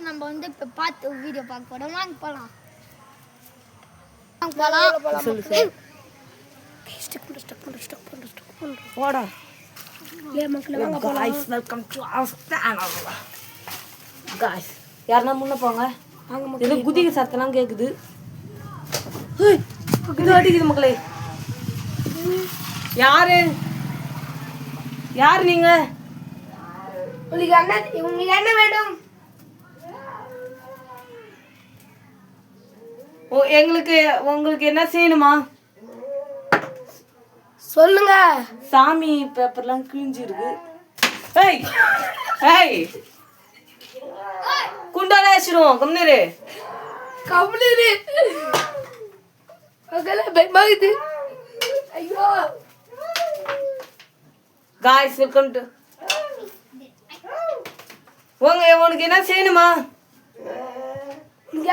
நம்ம வந்து இப்போ பார்த்து வீடியோ பார்க்க போகிறோம். வாங்க போகலாம். போடா யாருன்னா முன்ன போங்க. இது குதிக்க சத்தெல்லாம் கேக்குது. இது அடிக்குது மக்களே. யாரு யாரு நீங்க? உங்களுக்கு என்ன வேணும்? உங்களுக்கு என்ன செய்யணுமா சொல்லுங்க. சாமி பேப்பர்லாம் கிழிஞ்சிருக்கு. ஏய் ஏய் குண்டால வச்சிரும். கம்னரு பயமாகுது. ஐயோ காய்ஸ் வெல்கம் டு உனக்கு என்ன செய்யணுமா?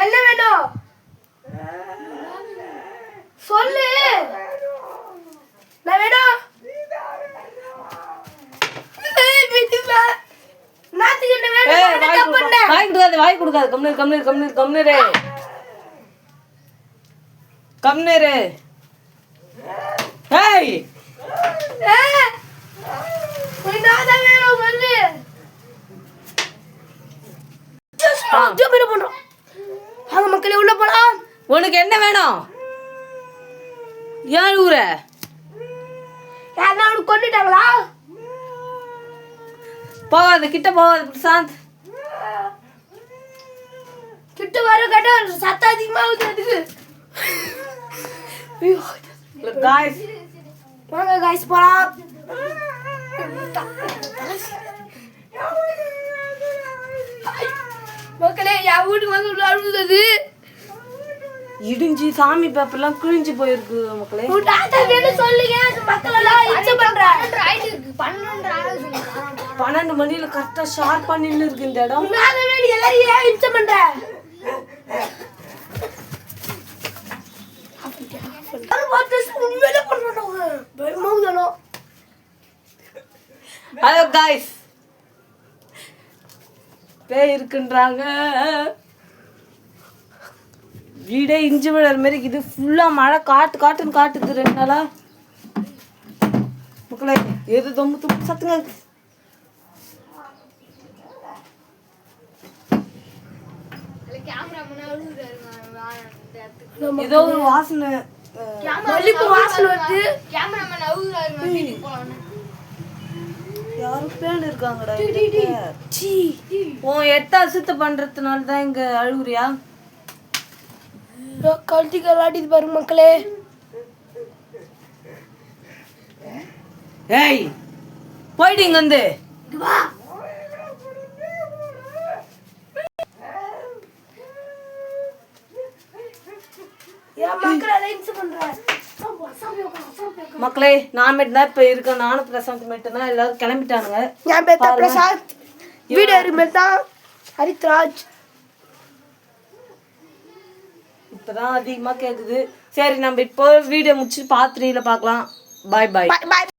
என்ன வேணும் சொல்லு. நான் வேணும் வாய் கொடுக்காது. கம்னரு ஏய் மக்களே உள்ள போலாம். உனக்கு என்ன வேணும்? ஏன் ஊர யாரா அவனுக்கு கொண்டுட்டாங்களா? போகாது, கிட்ட போகாது பிரசாந்த். கிட்ட வர கட்ட சத்தம் அதிகமாகுது. அதுக்கு காய்ஸ் வாங்க காய்ஸ் போலாம். மக்களே என் வீட்டுக்கு வந்து அழுகுது. இடிஞ்சு சாமி பேப்பர்லாம் கிழிஞ்சு போயிருக்கு மக்களே. சொல்லுங்க. மக்கள் எல்லாம் 12 மணில கரெக்டா ஷார்ப்பா நின்னு இருக்கு இந்த இடம். ஹலோ காய்ஸ், பேய் இருக்குன்றாங்க. வீடே இஞ்சி விழற மாதிரி இது ஃபுல்லா மழை காட்டுன்னு காட்டுது 2 நாளா. மக்களே எது தொம்பு சத்துங்க. ஏதோ ஒரு வாசனை வருது. யாரும் பேன் இருக்காங்கடா. உன் 8 அசுத்த பண்றதுனால தான் இங்க அழுகுறியா? கழுத்தி கலாட்டிது பாருங்க மக்களே. ஏய் போயிடு இங்க வந்து. மக்களே நான் மட்டும் தான் இப்ப இருக்கேன். நானும் பிரசாந்த் மட்டும் தான். எல்லாரும் கிளம்பிட்டானுங்க. என் பேர் பிரசாந்த். வீடியோ மேல் தான் ஹரித்ராஜ். இப்பதான் அதிகமா கேக்குது. சரி நம்ம இப்போ வீடியோ முடிச்சு பார்த்து பார்க்கலாம். பாய் பாய்.